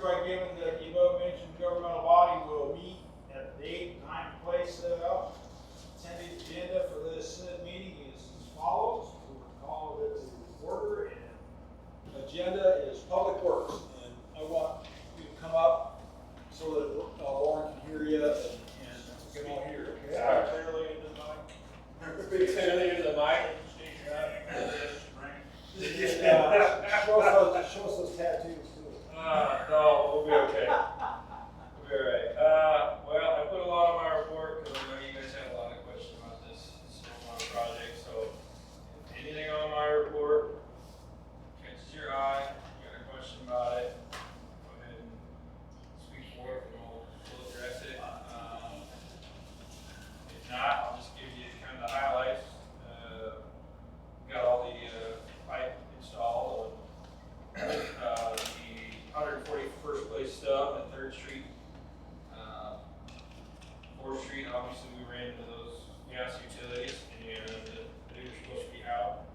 hereby given that the above mentioned governmental body will meet at the date, time, and place set out. Attending agenda for this meeting is as follows. We will call it to order, and agenda is public works. And I want you to come up so that Lauren can hear you and we can all hear. Okay? Clearly into the mic. Speak clearly into the mic. Show us those tattoos too. No, we'll be okay. We'll be alright. Well, I put a lot on my report because I know you guys had a lot of questions about this stormwater project. So, if anything on my report catches your eye, you got a question about it, go ahead and speak for it, and we'll address it. If not, I'll just give you kind of the highlights. Got all the pipe installed on the 141st place stub at 3rd Street. 4th Street, obviously we ran into those gas utilities, and they were supposed to be out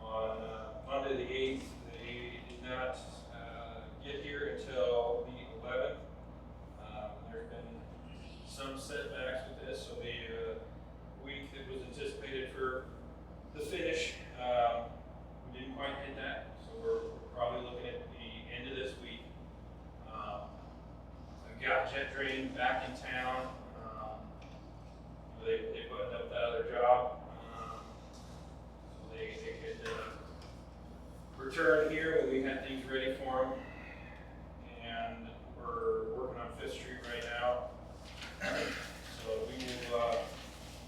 on Monday the 8th. They did not get here until the 11th. There's been some setbacks with this, so the week that was anticipated for the finish, we didn't quite hit that, so we're probably looking at the end of this week. I've got Jet Drain back in town. They buttoned up that other job, so they could return here when we had things ready for them. And we're working on 5th Street right now, so we will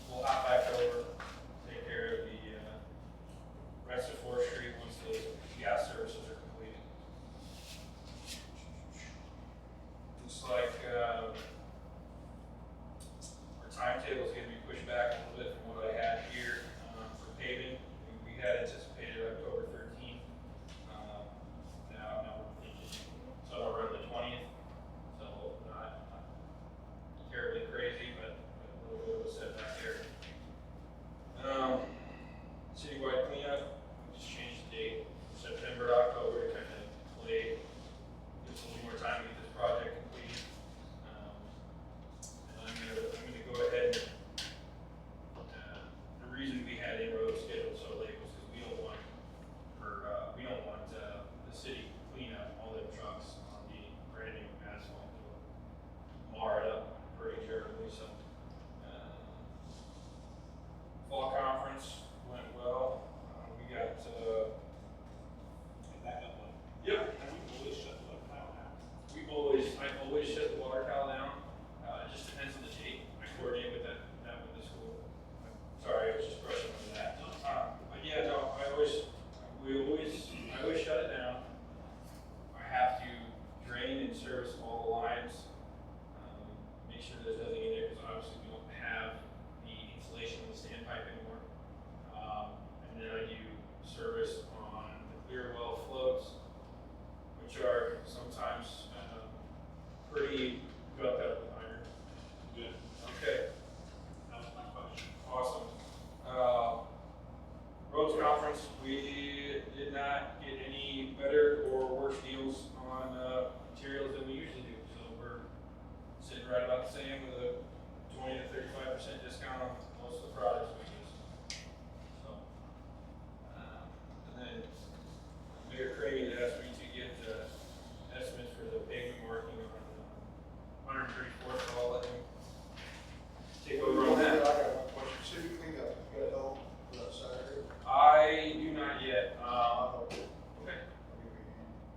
we'll hop back over, take care of the rest of 4th Street once those gas services are completed. Looks like our timetable is going to be pushed back a little bit from what I had here for paving. We had anticipated October 13th. Now we're thinking somewhere around the 20th. So not terribly crazy, but a little bit of a setback there. Citywide cleanup, we just changed the date from September to October to kind of play, give us a little more time to get this project complete. And I'm gonna go ahead and the reason we had inroads scheduled so late was because we don't want the city to clean up all them trucks on the brand new asphalt. It'll mar it up pretty terribly. So fall conference went well. We got yep. I always shut the water towel down. It just depends on the date. I coordinate with that with the school. Sorry, I was just brushing on that. But yeah, no, I always shut it down. I have to drain and service all the lines. Make sure there's nothing in there because obviously we don't have the insulation in the standpipe anymore. And then I do service on the clear well floats, which are sometimes pretty gunked up with iron. Good. Okay. That was my question. Awesome. Roads conference, we did not get any better or worse deals on materials than we usually do. So we're sitting right about the same with a 20 to 35% discount on most of the products we use. So, and then Mayor Crane asked me to get estimates for the pavement marking on 134th. So I'll let him take over on that. I got one question. City cleanup, you got it all for that Saturday? I do not yet. Okay.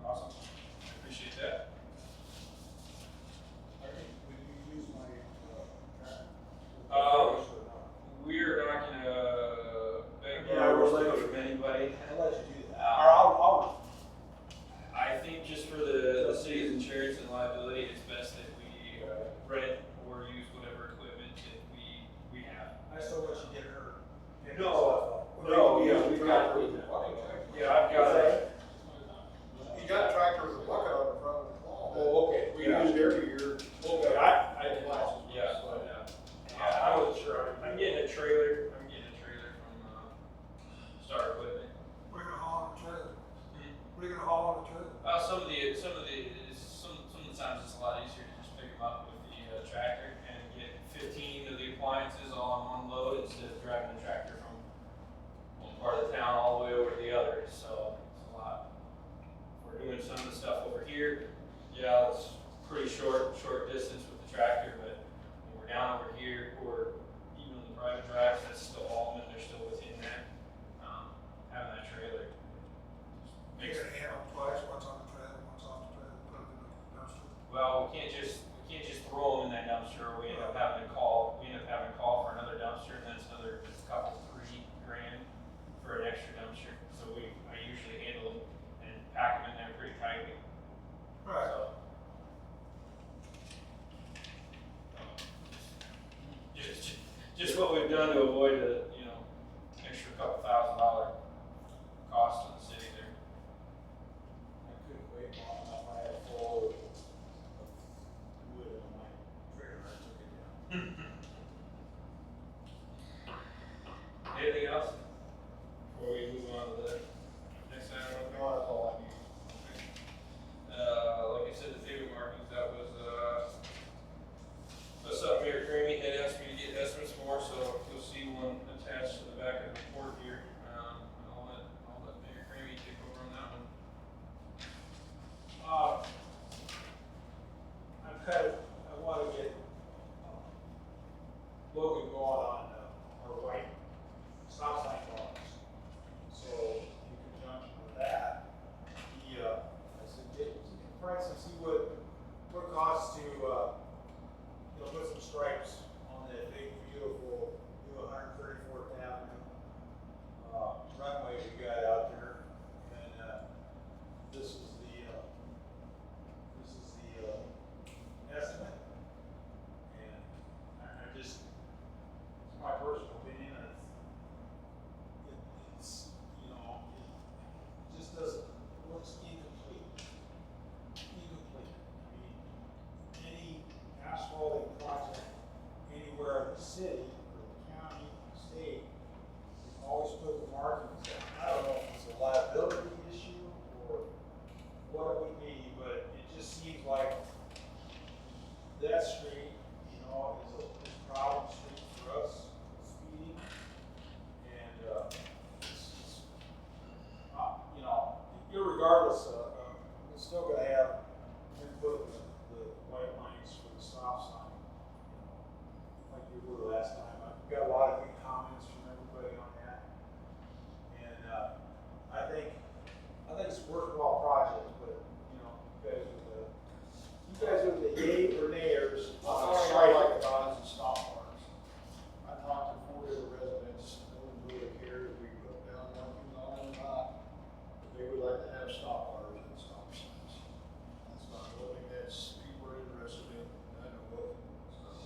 Awesome. I appreciate that. I think, would you use my, Yeah, it's pretty short distance with the tractor, but when we're down over here, or even on the private drives, that's still Alleman, they're still within there. Having that trailer You're makes, gonna handle them twice, once on the trailer, once off the trailer, put them in the dumpster. well, we can't just throw them in that dumpster, we end up having to call for another dumpster, and then it's another, it's a couple, $3,000 for an extra dumpster. So I usually handle them and pack them in there pretty tightly. Right. So, just what we've done to avoid the, extra couple $1,000 cost to the city there. I couldn't wait long enough, I had full of wood on my trailer, I took it down. Anything else before we move on to the next item? No, that's all I need. Like I said, the pavement markings, that was, that's something Mayor Grammy had asked me to get estimates for, so you'll see one attached to the back of the report here. I'll let Mayor Grammy take over on that one. I wanna get, Logan going on, our white stop sign drawings. So in conjunction with that, I said, get some price and see what it costs to, put some stripes on that big, beautiful, new 134th Avenue, runway we got out there. And, this is the estimate. And I just, it's my personal opinion, it's, it just doesn't, it looks incomplete. Incomplete. I mean, any asphalting project anywhere in the city, or the county, the state, we always put the markings down. I don't know if it's a liability issue or what it would be, but it just seems like that street, is a problem street for us, speeding. And, irregardless, we're still gonna have input in the white lines for the stop sign, like we were last time. I've got a lot of good comments from everybody on that. And, I think it's a worthwhile project, but, you guys are the yay or nayers on All I striping. like about it is the stop bars. I talked to 4 different residents, no one really cared if we put down markings on them or not. But they would like to have stop bars and stop signs. That's not something that's people are interested in, I know what, so.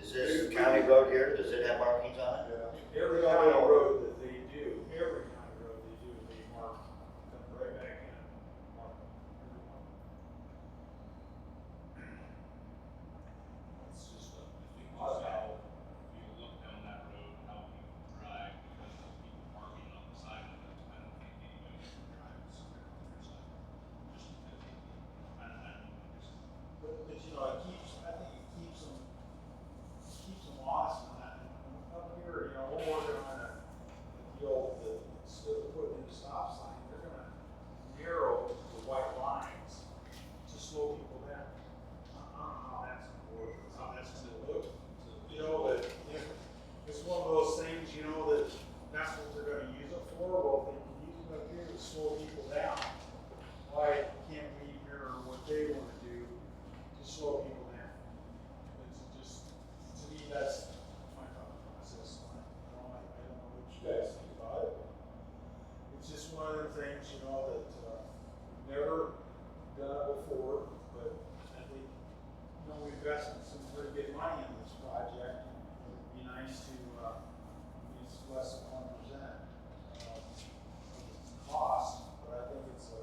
Is this county road here, does it have markings on it? Yeah. Every county road that they do, they mark, come right back in, mark every one. It's just a, Also, if you look down that road, how people drive, because of people parking on the side of it, I don't think anybody should drive somewhere on their side. Just because, I don't know, just. but I think it keeps them honest on that. And up here, we're working on a deal that instead of putting in a stop sign, they're gonna narrow the white lines to slow people down. I don't know how that's gonna work, or how that's gonna look. But it's one of those things, that's what they're gonna use it for. Well, if they can use it up here to slow people down, why can't we mirror what they wanna do to slow people down? It's just, to me, that's my thought process on it. I don't know what you guys think about it. It's just one of the things, that, we've never done it before, but I think, we've invested some pretty good money in this project. It'd be nice to, use less than 1% of the cost, but I think it's a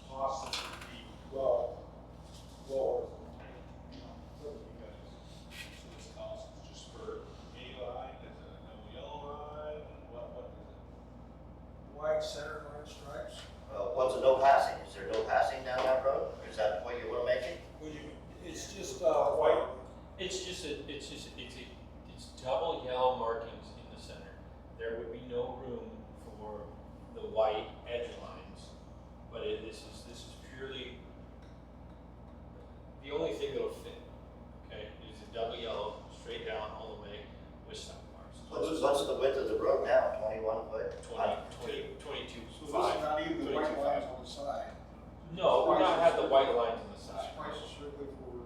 cost that would be well lower than, for you guys. So this cost is just for a line, is it no yellow line, what is it? White center line stripes. What's a no passing? Is there no passing down that road? Or is that the way you wanna make it? It's just, white. It's double yellow markings in the center. There would be no room for the white edge lines, but this is purely, the only thing that'll fit, okay, is a double yellow, straight down all the way with stop bars. What's the width of the road now, 21 foot? 22, So this is 5. not even the white lines on the side. No, we're not have the white lines on the This side. price is strictly for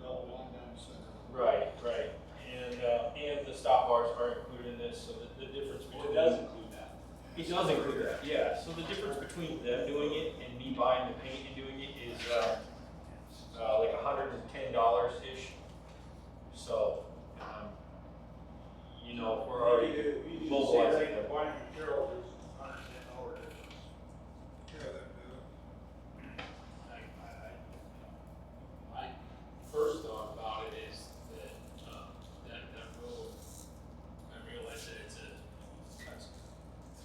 double line down the center. Right, right, and the stop bars are included in this, so the difference Well, between. it does include that. It does include that, yeah, so the difference between them doing it and me buying the paint and doing it is, like $110-ish. So, you know, we're already We need to say mobilizing like them. the wine and Carroll, there's $110 difference. Yeah, that do My first thought about it is that, that road, I realize that it's cuts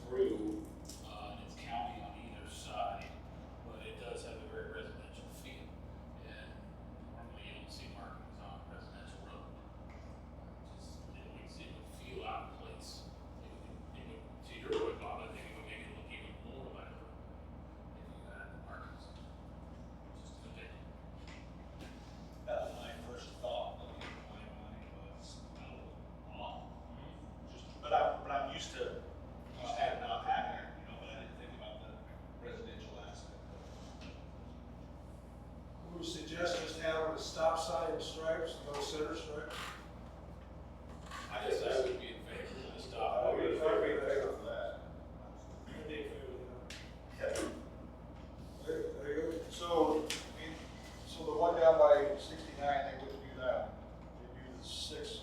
through, and it's county on either side, but it does have a very residential feel. And normally you don't see markings on a residential road. It would feel out of place. It would, to your point, Bob, I think it would make it look even more like a road if you had the markings. Just an opinion. That was my first thought, looking at my mind was, off. But I'm used to it not having it, you know, but I didn't think about the residential aspect of it. We would suggest just having a stop sign and stripes, no center stripe. I guess I would be in favor of the stop. I'd be in favor of that. Yeah. There you go. So the one down by 69, they wouldn't do that. They do the 6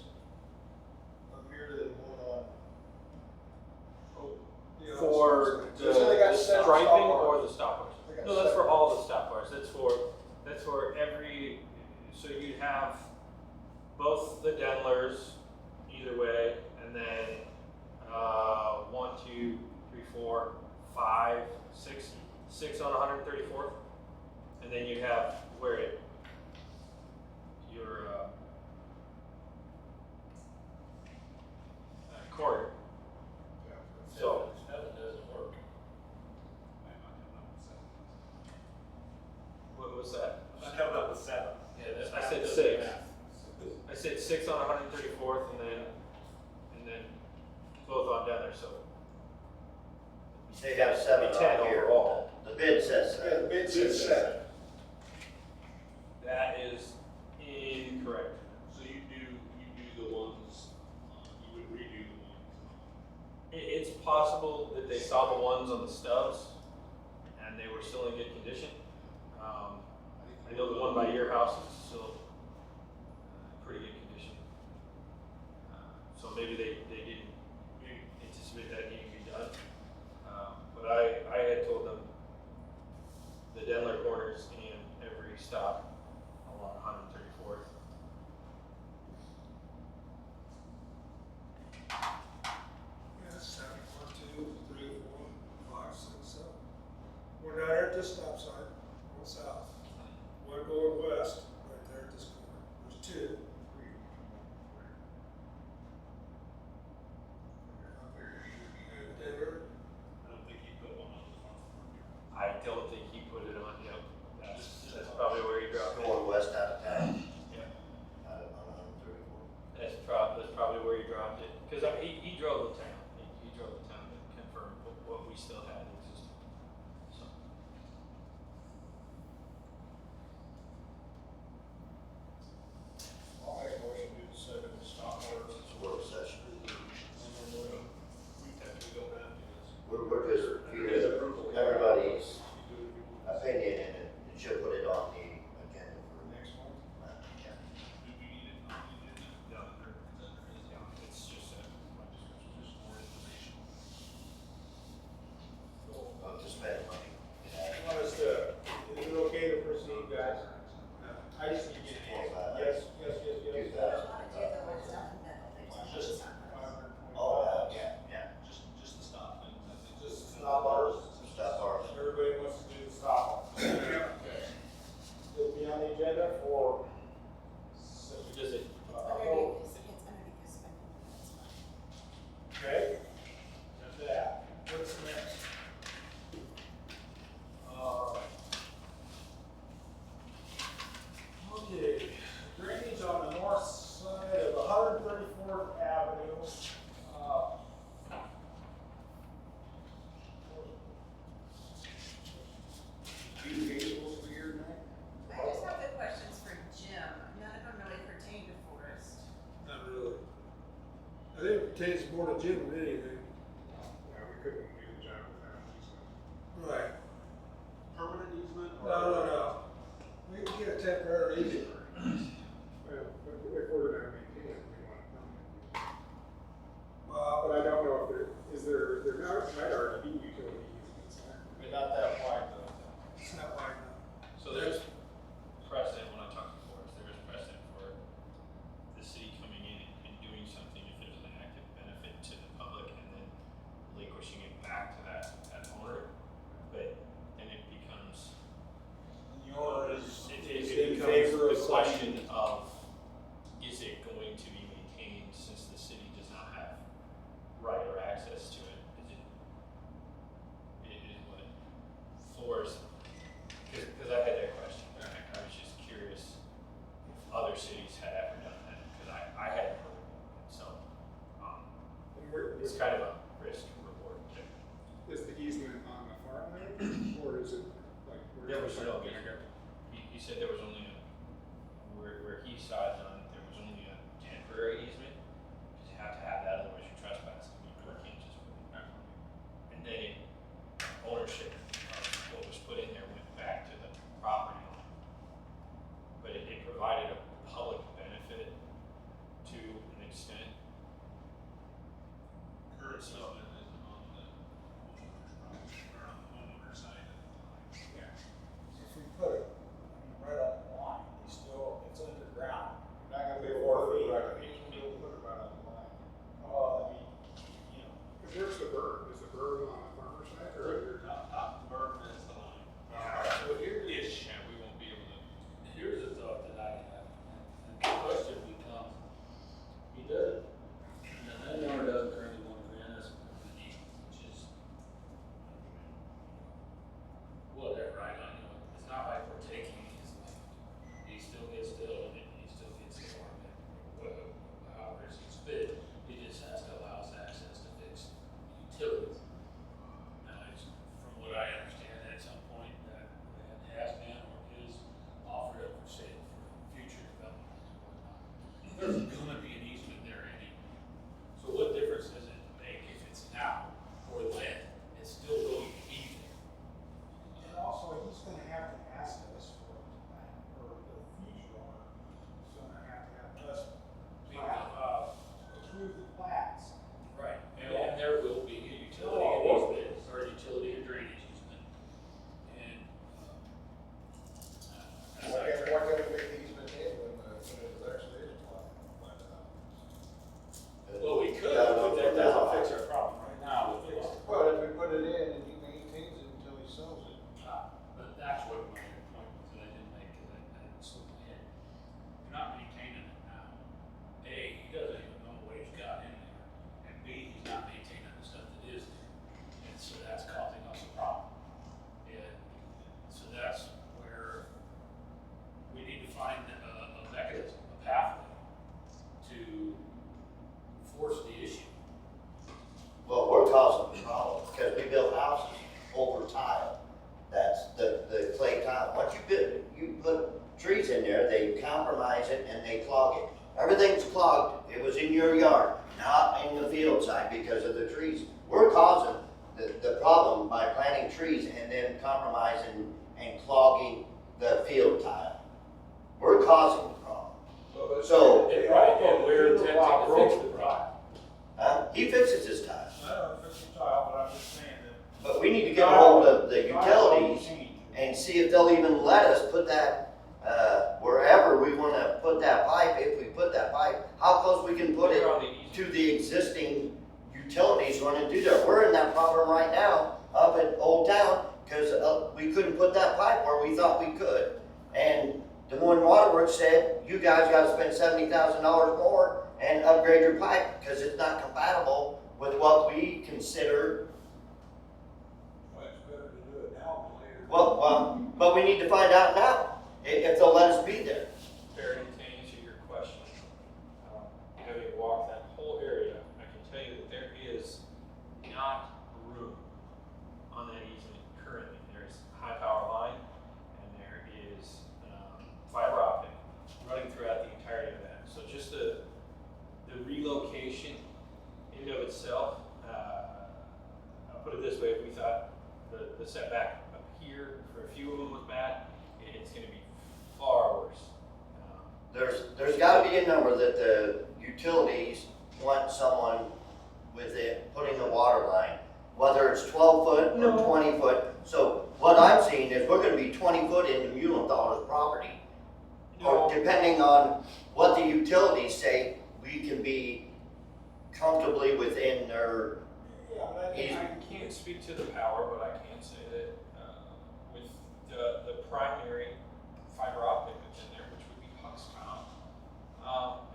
up here, then one on. You know, For so they got the seven striping stop bars. or the stop bars? They got No, that's for seven. all the stop bars, that's for every, so you'd have both the Denlers either way, and then, 1, 2, 3, 4, 5, 6 on 134th, and then you have where your, corner. So, Seven doesn't work. what was that? I'm not coming up with 7. Yeah, that's. I said doesn't 6. math. I said 6 on 134th, and then both on down there, so. They have 7 10 on here. overall. The bid says Yeah, the 7. bid says 7. That is incorrect. So you do the ones, you would redo the ones. It's possible that they saw the ones on the stubs and they were still in good condition. I know the one by your house is still pretty good condition. So maybe they didn't anticipate that needing to be done. But I had told them the Denler corners and every stop along 134th. Yeah, 7, 1, 2, 3, 4, 5, 6, 7. We're down there at this stop sign, going south. One going west, right there at this corner. There's 2. Denver. I don't think you put one on the front. I don't think he put it on, that's probably where he dropped it. Going west out of town. Yeah. Out of 134. That's probably where he dropped it, because he drove the town, he drove the town to confirm what we still had existing, so. I'll make a motion to do the 7 stop bars. It's a work session. We don't have to do this. We're just, everybody's opinion, and it should put it on the agenda for Next one. yeah. Do we need it on the agenda? No. It's just my discussion, just more information. To spend money. You want us to, is it okay to proceed, guys? I just need to get an answer. Yes. 2,000. Just, Oh, yeah. just the stop things, I think. Just stop bars. Stop bars. Everybody wants to do the stop. Okay. It'll be on the agenda for. Does it, Okay. That's that. What's next? maintains more than Jim than anything. Yeah, we couldn't do the job without an easement. Right. Permanent easement or? No. We can get a temporary easement. Well, if we're gonna maintain it, we want a permanent easement. Well, But I don't know if there might already be utility easements there. But not that wide though. it's not wide enough. So there's precedent, when I talked before, there is precedent for the city coming in and doing something if there's an active benefit to the public and then relinquishing it back to that owner. But then it becomes, The owner is it in becomes favor of the question something. of, is it going to be maintained since the city does not have right or access to it? It is what floors, because I had that question, I was just curious if other cities had ever done that, because I hadn't heard of it, so, it's kind of a risk reward. Is the easement on the farmland or is it like? There was no gonna easement. go? He said there was only where he saw it done, there was only a temporary easement, because you have to have that, otherwise you're trespassing, you can't just put it back. And then ownership of what was put in there went back to the property owner. But it provided a public benefit to an extent. Current So- easement is on the homeowner's property, or on the homeowner's side of the line. Yeah. If we put it, right on the line, it's underground. You're not gonna be able 4 to feet. put it right, you'll put it right on the line. I mean, you know, Where's the berm? Is the berm on the farmer's side or your? Not the burden is the line. So here is, Yeah, we won't be able to. here's a thought that I have, and the question becomes, he doesn't, the landowner doesn't currently want to grant us an easement, which is whatever, I don't know, it's not like we're taking his land. He still gets to own it, he still gets to farm it, however he sees fit, he just has to allow us access to fix utilities. Now, it's, from what I understand, at some point, that land has been or is offered up for sale for future development and whatnot. There's gonna be an easement there anyway. So what difference does it make if it's now or then? It's still going to be there. and also, he's gonna have to ask us for it, or the future owner is gonna have us, approve the plats. Right. And there will be a utility and easement, or utility and drainage easement. And, Why can't we make the easement in when it actually is planned? well, we could, Yeah, but that doesn't fix our problem right now with the law. Well, if we put it in and he maintains it until he sells it. But that's what my point was that I didn't make, because I didn't slip my head. You're not maintaining it now. A, he doesn't even know what he's got in there, and B, he's not maintaining the stuff that is there. And so that's causing us a problem. And so that's where we need to find a mechanism, a pathway to force the issue. Well, we're causing the problem, because we build houses over tile. That's the clay tile. Once you put trees in there, they compromise it and they clog it. Everything's clogged. It was in your yard, not in the field side because of the trees. We're causing the problem by planting trees and then compromising and clogging the field tile. We're causing the problem. So, Right, and we're attempting to fix the problem. he fixes his tile. I don't know if it's a tile, but I'm just saying that. But we need to get a hold of the utilities and see if they'll even let us put that, wherever we wanna put that pipe, if we put that pipe, how close we can put it Where on the easement? to the existing utilities running through there. We're in that problem right now up at Old Town, cause we couldn't put that pipe where we thought we could. And Des Moines Waterworks said, you guys gotta spend $70,000 more and upgrade your pipe, cause it's not compatible with what we consider. Well, it's better to do it now than later. Well, but we need to find out now if they'll let us be there. Barry, to answer your question, having walked that whole area, I can tell you that there is not room on that easement currently. There's a high power line and there is fiber optic running throughout the entirety of that. So just the relocation me a number that the utilities want someone with it, putting a water line, whether it's 12 foot No. or 20 foot. So what I'm seeing is we're gonna be 20 foot into Mulenthaler's property. Or depending on what the utilities say, we can be comfortably within their Yeah, but easement. I can't speak to the power, but I can say that, with the primary fiber optic that's in there, which would be Huck's Town,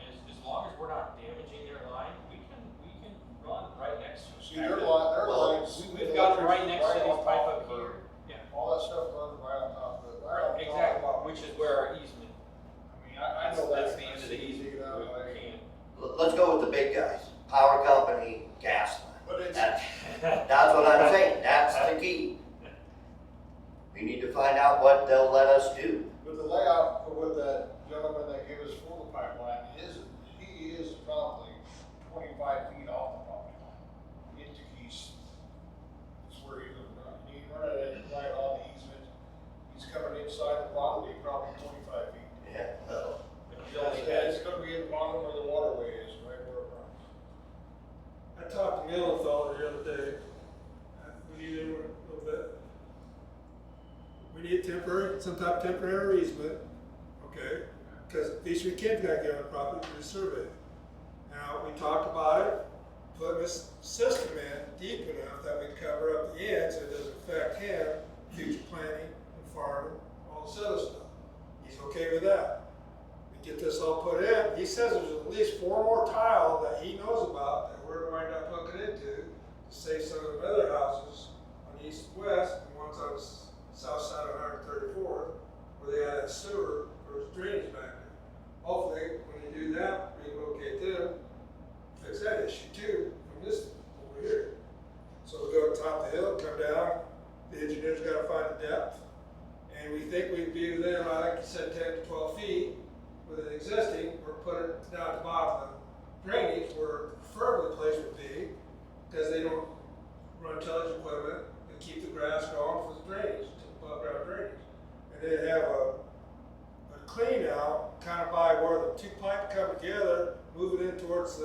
as long as we're not damaging their line, we can run right next to it. See, their lines. We've got it right next to right these on pipe top up of here. her. Yeah. All that stuff runs right on top of it, right on top. Exactly, which is where our easement, I mean, I know that's that. the end of the easement. We can't. Let's go with the big guys, power company, gas line. But it's, That's what I'm saying, that's the key. We need to find out what they'll let us do. with the layout, with that gentleman that gave us for the pipeline, he is probably 25 feet off the property line. Into east, that's where he's running. He run it right on the easement. He's coming inside the property, probably 25 feet. Yeah. It's gonna be at the bottom where the waterway is, right where it runs. I talked to Millenthal the other day, we need a little bit. We need temporary, some type of temporary easement, okay? Because these three kids gotta get on the property for the survey. Now, we talked about it, putting this system in deep enough that we cover up the ends, so it doesn't affect him, future planning and farming, all this other stuff. He's okay with that. We get this all put in, he says there's at least 4 more tile that he knows about that we're going to wind up hooking into to save some of the other houses on the east and west, and ones on the south side of 134th, where they had that sewer, there was drainage back there. Hopefully, when they do that, relocate them, fix that issue too, from this over here. So we go to the top of the hill, come down, the engineer's gotta find the depth, and we think we'd be within, like you said, 10 to 12 feet with an existing, we're putting it down at the bottom of the drainage, where preferably place would be, because they don't run tillage equipment and keep the grass going for the drainage, above ground drainage. And then have a clean out, kind of by where the 2 pipes come together, move it in towards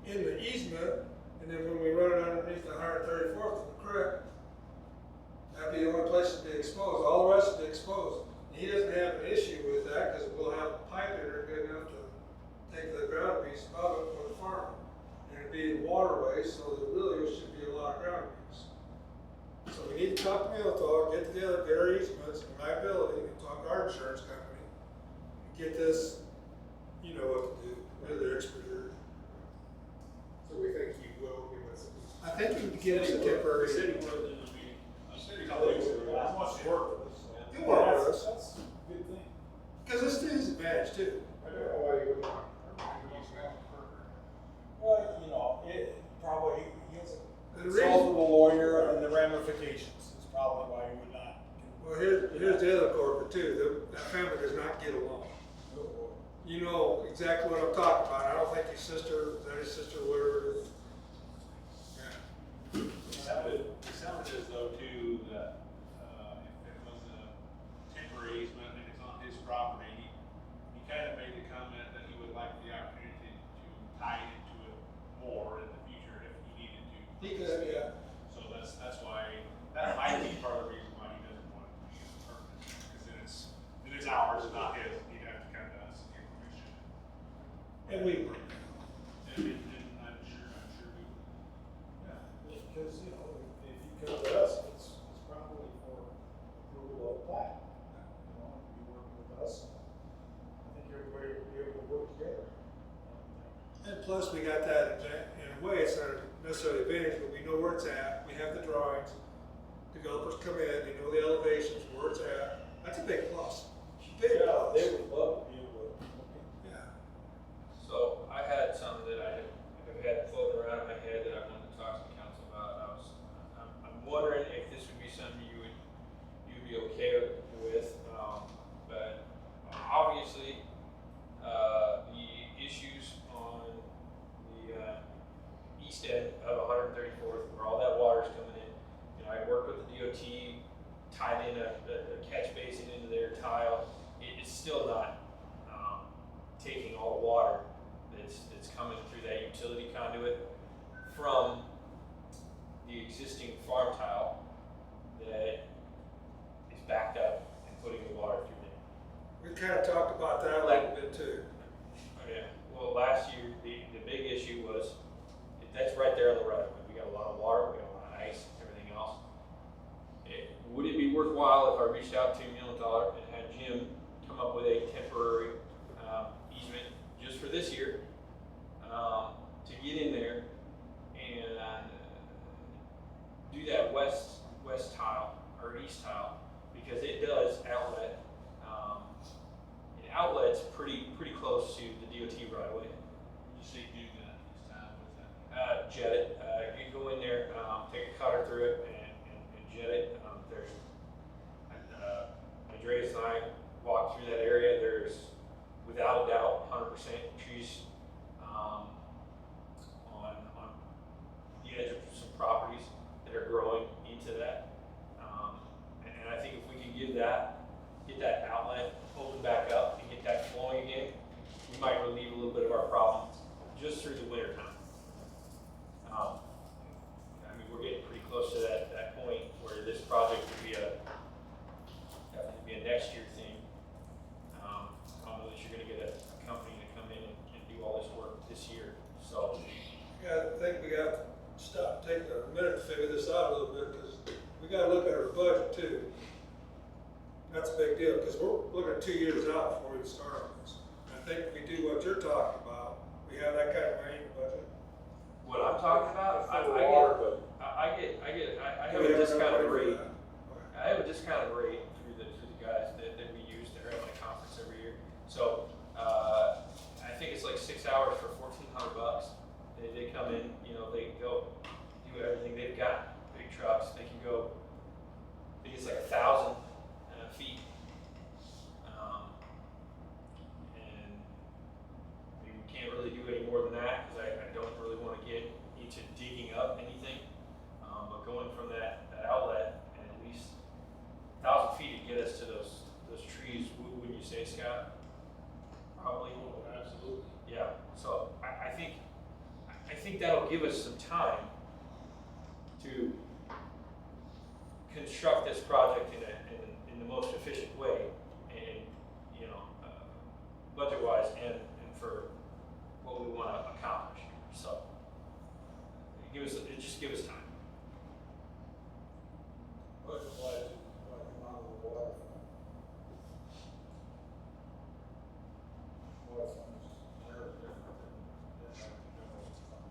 in the easement, and then when we run it underneath the 134th of the creek, that'd be the only place to be exposed, all the rest would be exposed. And he doesn't have an issue with that, because we'll have a pipe in there good enough to take the ground piece above it for the farm. And it'd be waterways, so there really should be a lot of ground piece. So we need to talk to Milthal, get together, get our easements and liability, and talk to our insurance company, and get this, you know what to do, they're the expert here. So we think he will give us. I think you can get us a temporary. The city will, in the meeting. That wants to work with us. He'll work with us. That's a good thing. Because it's to his advantage too. I don't know why you would want, he's got a partner. Well, you know, it probably, he has The a reason- consult with a lawyer and the ramifications is probably why he would not. Well, here's the other corporate too, that family does not get along. You know exactly what I'm talking about, I don't think his sister, is that his sister, whatever it is? Yeah. It sounded as though too, that, if it was a temporary easement and it's on his property, he kind of made the comment that he would like the opportunity to tie into it more in the future if he needed to. He could, yeah. So that's why, that might be part of the reason why he doesn't want it to be permanent, because then it's ours, not his, he'd have to come to us and get permission. And we, And I'm sure we would. Yeah, because, you know, if you come to us, it's probably for approval of the plat. You know, you work with us, I think everybody will be able to work together. and plus we got that, in a way, it's not necessarily advantage, but we know where it's at, we have the drawings. Developers come in, they know the elevations, where it's at, that's a big plus. Big Yeah, plus. they would love to be able to. Yeah. So I had some that I have had floating around in my head that I wanted to talk to the council about. I'm wondering if this would be something you'd be okay with. But obviously, the issues on the east end of 134th, where all that water's coming in. You know, I worked with the DOT, tied in a kinda talked about that a little bit too. Oh, yeah, well, last year, the big issue was, that's right there on the right of way. We got a lot of water, we got a lot of ice, everything else. Would it be worthwhile if I reached out to Million Dollar and had Jim come up with a temporary easement just for this year to get in there and do that west tile or east tile, because it does outlet. It outlets pretty close to the DOT right away. You say do that this time, what's that? Jet it. You go in there, take a cutter through it, and jet it. There's Andreas and I walked through that area. There's without a doubt 100% trees on the edge of some properties that are growing into that. And I think if we can get that outlet open back up and get that flowing again, we might relieve a little bit of our problem just through the winter time. I mean, we're getting pretty close to that point where this project would be definitely be a next year thing. I don't know that you're gonna get a company to come in and do all this work this year, so. Yeah, I think we got to stop, take a minute to figure this out a little bit, because we gotta look at our budget too. That's a big deal, because we're looking at 2 years out before we start on this. I think if we do what you're talking about, we have that kind of money in the budget. What I'm talking about, I We have a have discounted enough money rate. for that. I have a discounted rate through the guys that we use. They're at my conference every year. So, I think it's like 6 hours for $1,400. They come in, they go do everything. They've got big trucks. They can go, I think it's like 1,000 feet. And we can't really do any more than that, because I don't really want to get into digging up anything. But going from that outlet, and at least 1,000 feet to get us to those trees, wouldn't you say, Scott? Probably. Oh, absolutely. Yeah. So I think that'll give us some time to construct this project in the most efficient way, and budget-wise, and for what we want to accomplish. So it just give us time. Budget-wise, what come out of the water fund. Water fund is very different than general fund.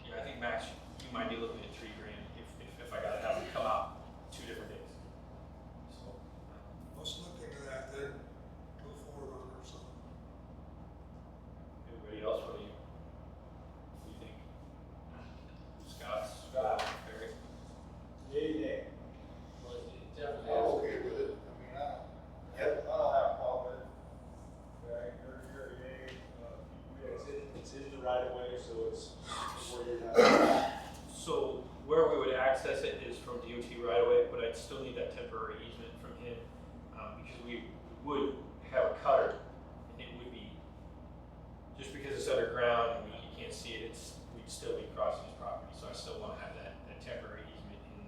Yeah, I think Max, you might be looking at $3 grand if I gotta have it come out 2 different days. So, Let's look into that then, move forward on it or something. everybody else, what do you think? Scott, Barry? Yay, But it definitely I'm has. okay with it, I mean, Yep. I don't have a problem with it. Okay, you're yay. It's in the right of way, so it's where you're not. So where we would access it is from DOT right away, but I'd still need that temporary easement from him, because we would have a cutter, and it would be, just because it's underground and you can't see it, we'd still be crossing his property, so I still wanna have that temporary easement in.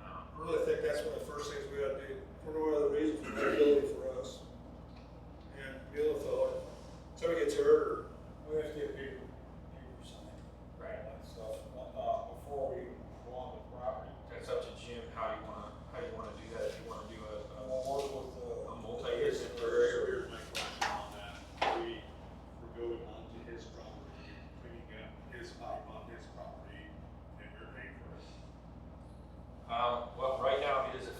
I really think that's one of the first things we gotta do, for no other reason, for liability for us. And the other fellow, somebody gets hurt, or We have to get people sign Right. that stuff, before we go on the property. That's up to Jim, how you wanna do that, if you wanna do And we'll work with, a multi-year temporary, or. Here's my question on that. We're going onto his property, cleaning up his pipe on his property, and we're paying for it. Well, right now it is a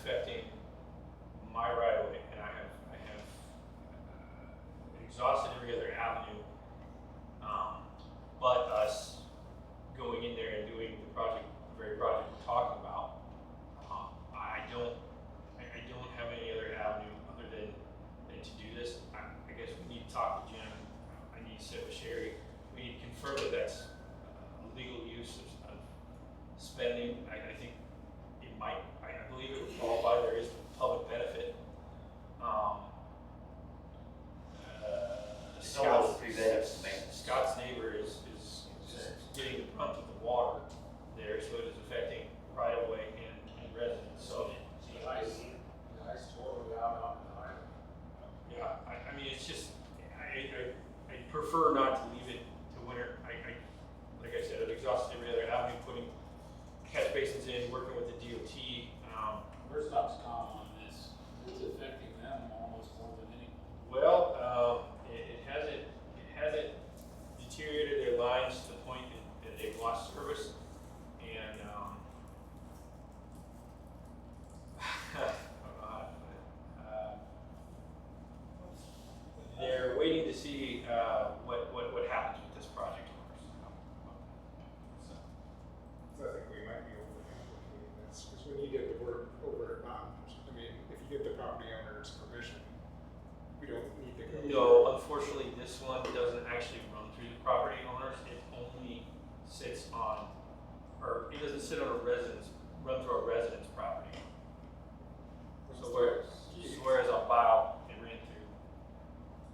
this one doesn't actually run through the property owners, it only sits on, or it doesn't sit on a residence, run through a residence property. So whereas on Bio, it ran through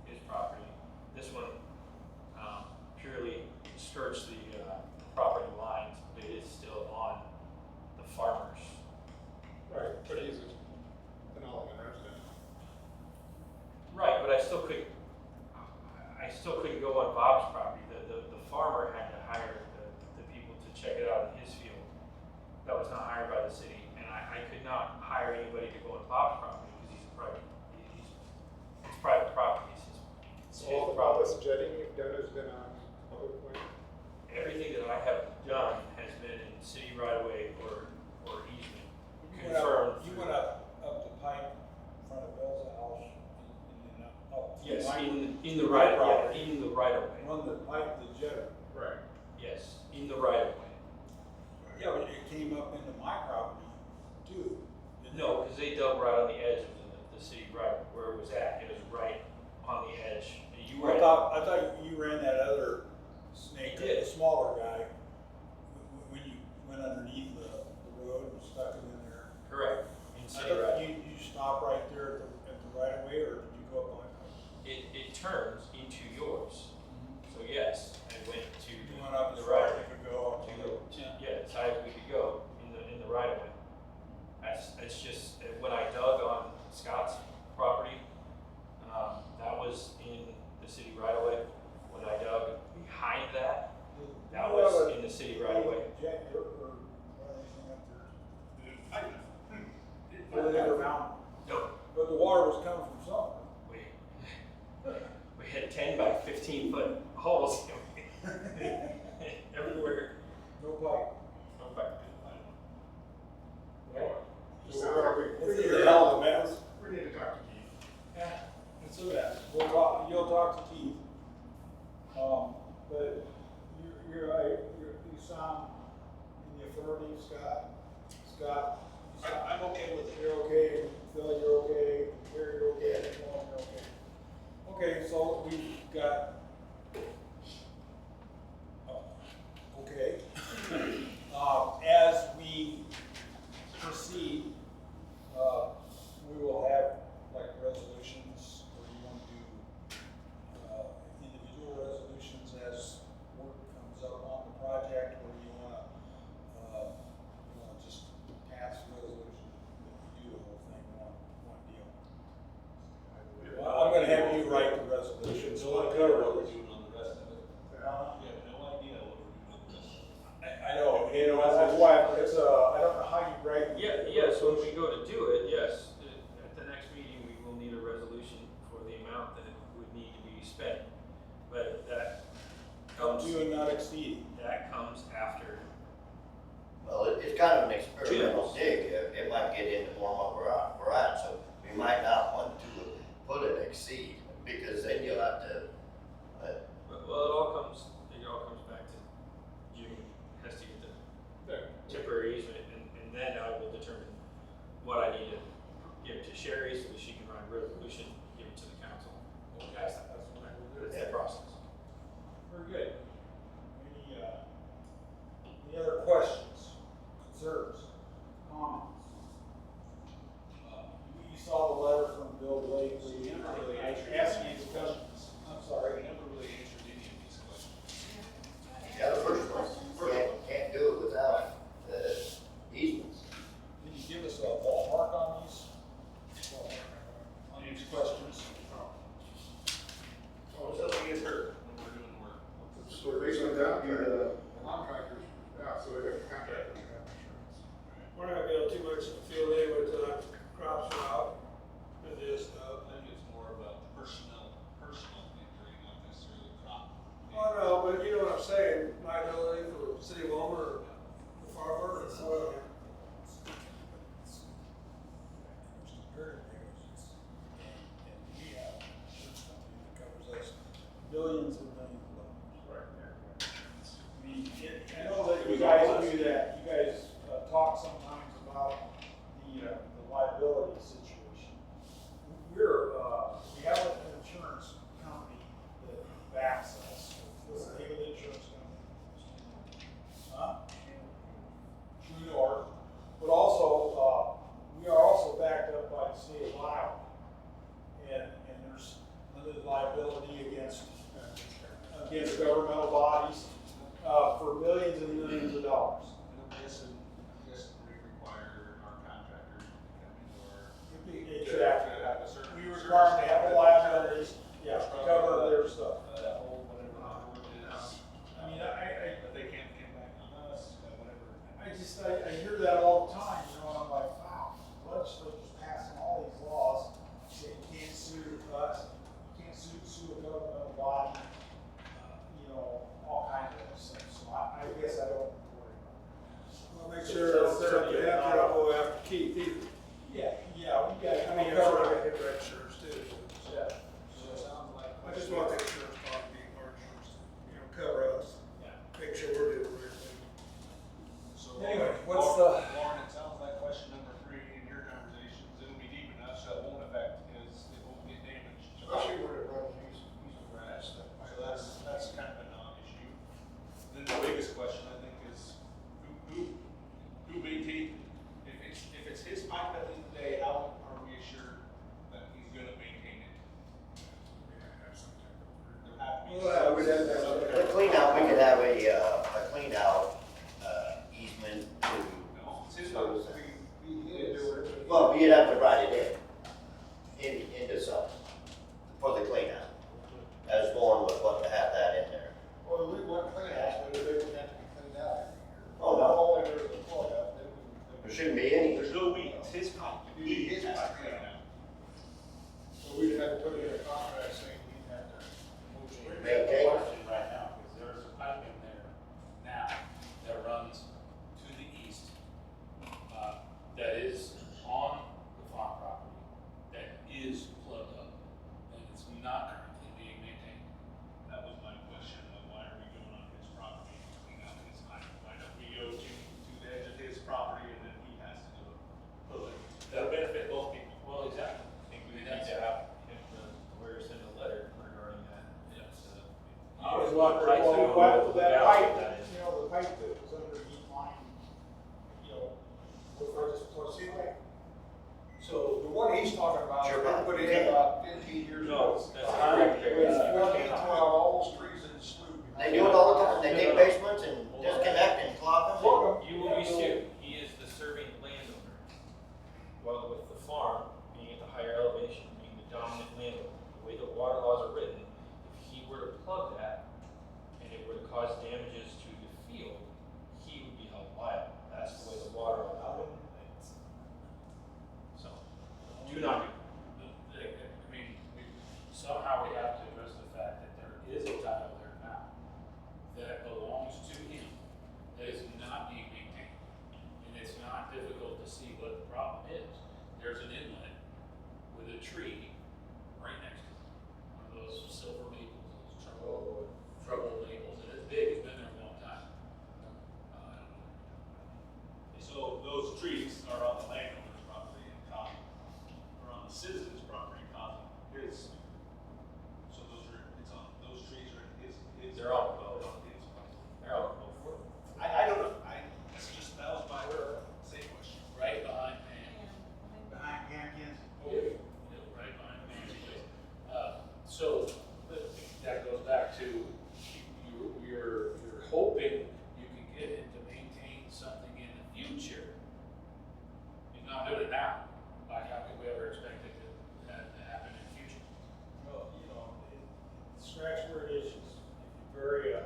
his property, this one, purely skirts the, property lines, but it is still on the farmers. Right, but he's an Alleman resident. Right, but I still couldn't go on Bob's property, the farmer had to hire the people to check it out in his field. That was not hired by the city, and I could not hire anybody to go on Bob's property, because he's a private, it's private property, it's his So all property. this jetting you've done has been on public land? Everything that I have done has been in city right of way or easement. You went up the pipe in front of Bill's house and then up. Yes, Line- in the right, yeah, in the right of way. Run the pipe, the jetter. Right. Yes, in the right of way. Yeah, but it came up into my property too. didn't it? No, because they dug right on the edge of the city right where it was at. It was right on the edge. You were I thought you ran that other snake, I did. the smaller guy, when you went underneath the road and stuck it in there. correct in I city thought right. you stopped right there at the right of way, or did you go up on it? It turns into yours. So yes, I went to You went up the as right far of as way. you could go. Yeah, as high as we could go in the right of way. It's just when I dug on Scott's property, that was in the city right of way. When I dug behind that was in the city right of way. Jet or anything up there? Or they were mountain. No, But the water was coming from somewhere. we had 10 by 15 foot holes everywhere. No pipe. No pipe. So what are we? It's a hell of a mess. We need to talk to Keith. Yeah, it's a mess. You'll talk to Keith. But you're right, you sound in the affirmative, Scott. Scott, you sound- I'm okay with it. you're okay, Phil, you're okay, Gary, you're okay, Paul, you're okay. Okay, so we've got, okay. As we proceed, we will have like resolutions, or you want to do, individual resolutions as work comes up on the project, or you wanna just pass the resolution, do the whole thing, one deal. Well, I'm gonna have you write the resolution, so I'll cover what we're it. doing on the rest of it. Uh, You have no idea what we're doing on the rest of it. I know, that's why, I don't know how you write. Yes, when we go to do it, yes, at the next meeting, we will need a resolution for the amount that it would need to be spent. But that Up comes, to and not exceeding. that comes after. Well, it's kind of an experimental dig, it might get into more what we're at, so we might not want to put an exceed, because then you'll have to, Well, it all comes back to Jimmy has to get the temporary easement, and then I will determine what I need to give to Sherry so that she can write a resolution, give it to the council. We'll pass that. That's the process. Very good. Any other questions, concerns, comments? You saw the letter from Bill Blake, where he really asking these questions. I'm sorry. We never really answered any of these questions. yeah, the first one, can't do it without, easements. Can you give us a ballpark on these? On these questions? Oh, so we get hurt when we're doing work. write it into something for the clean out. I was going with what to have that in there. Well, we want clean house, but they wouldn't have to be cleaned out every year. Oh, no. Not only there's a plug out, then There shouldn't be any. There's no weeds, his pipe. we, his has to pipe, clean it out. so we'd have to put it in a contract saying we'd have to. Maintain. Question right now, because there's a pipe in there now that runs to the east, that is on the farm property, that is plugged up, and it's not currently being maintained. That was my question, why are we going on his property and clean out his pipe? Why don't we go to the edge of his property and then he has to go pull it? That'll benefit both people. Well, exactly. I think we need to have him, the lawyer send a letter regarding that. Yes. I was wondering, Pipe's well, going that down, pipe, that is. you know, the pipe that was underneath mine, you know, before this was anyway. So the one he's talking about, Sure. they put in about 15 years No, ago. that's not We came out all those trees in the slough. They do it all the time. They dig basements and disconnect and clog them. Plug 'em. You will be sued. He is the serving landowner. Well, with the farm being at the higher elevation, being the dominant landowner, the way the water laws are written, if he were to plug that and it were to cause damages to the field, he would be held liable. That's the way the water law is written. So, do not do. I mean, somehow we have to address the fact that there is a tile there now that belongs to him, that is not being maintained. And it's not difficult to see what the problem is. There's an inlet with a tree right next to it. One of those silver maples, those trouble maples, and it's big, it's been there a long time. I don't know. So those trees are on the landowner's property and causing, or on the citizen's property causing his. So those trees are in his. They're all on both. his property. They're all over. I don't know, that was my same question. Right behind Pam. Behind Hampkins. Right behind Pam's place. So, that goes back to, you're hoping you can get him to maintain something in the future. He's not doing it now. Like, how can we ever expect it to happen in the future? Well, you know, scratch where it is. If you bury a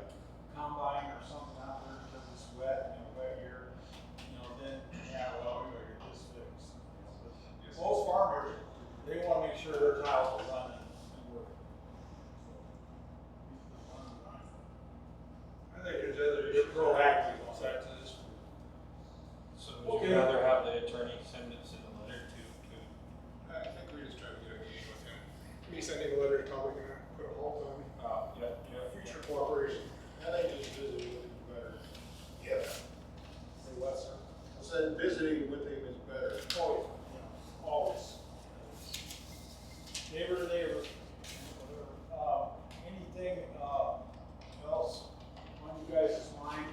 combine or something out there because it's wet, wet year, then, yeah, well, we better get this fixed. But most farmers, they wanna make sure their tiles are running and working. I think there's other They're issues. proactive. Besides this. So would Okay. you rather have the attorney send a letter to I think we just try to get a meeting with him. Me sending a letter is probably gonna put a halt on future cooperation. I think just visiting with him is better. Yep. Say what, sir? I said visiting with him is better. Oh, yeah, always. Neighbor to neighbor. Anything, else on you guys' mind?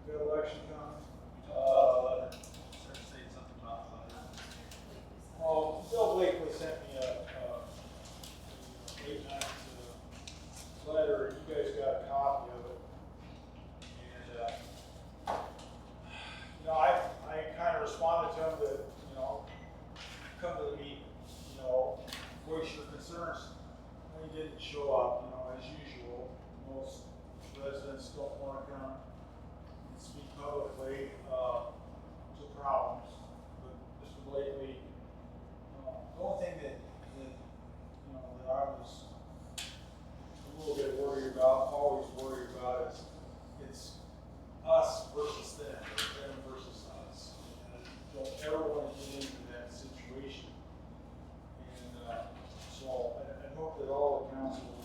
Good election coming? Start saying something about Bill Blakely sent me a late night letter, you guys got a copy of it. And, I kind of responded to him that, come to the meeting, voice your concerns. And he didn't show up, as usual. Most residents don't want to come and speak publicly, to problems. But Mr. Blakely, the only thing that I was a little bit worried about, always worried about, is it's us versus them, or them versus us. And I don't ever want to get into that situation. And so I hope that all the council will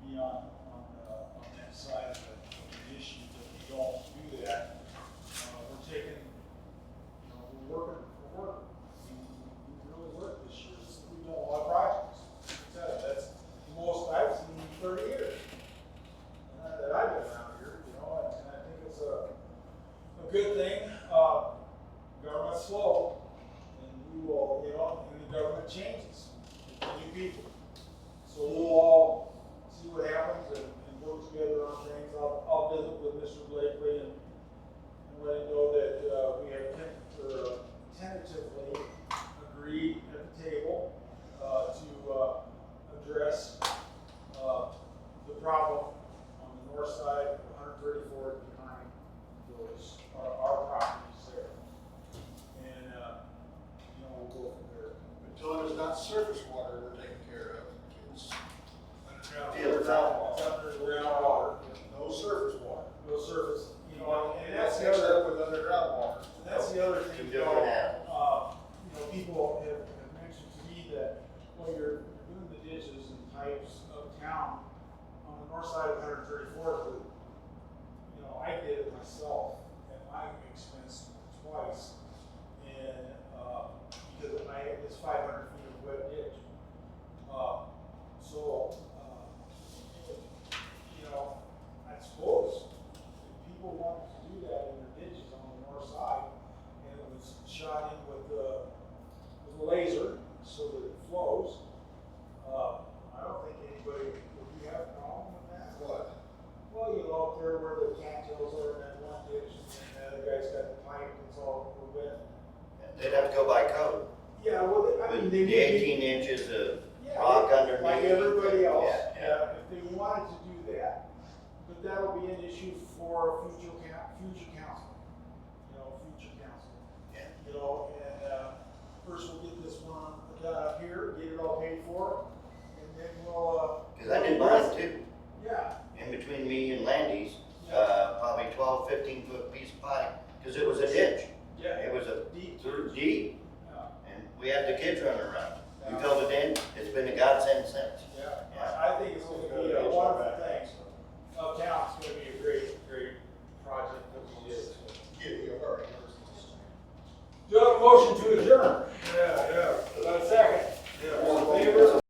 be on that side of the issue, that we don't do that. We're taking surface water we're taking care of, it's Field foul. It's underground water, no surface water. no surface, you know, and that's the Mixed other, up with underground water. and that's the other thing, Two you different know, animals. people have mentioned to me that, well, you're doing the ditches and pipes of town on the north side of 134th, but, you know, I did it myself at my expense twice, and, because I had this 500 feet of wet ditch. You know, I suppose if people wanted to do that in their ditches on the north side, and it was shot in with a laser so that it flows, I don't think anybody, would you have a problem with that? What? Well, you know, up there where the cattails are in that one ditch, and the other guy's got the pipe that's all wet. They'd have to go by code. Yeah, well, I mean, they The would 18 inches of yeah, rock underneath. like everybody else, Yeah, yeah. if they wanted to do that. But that'll be an issue for future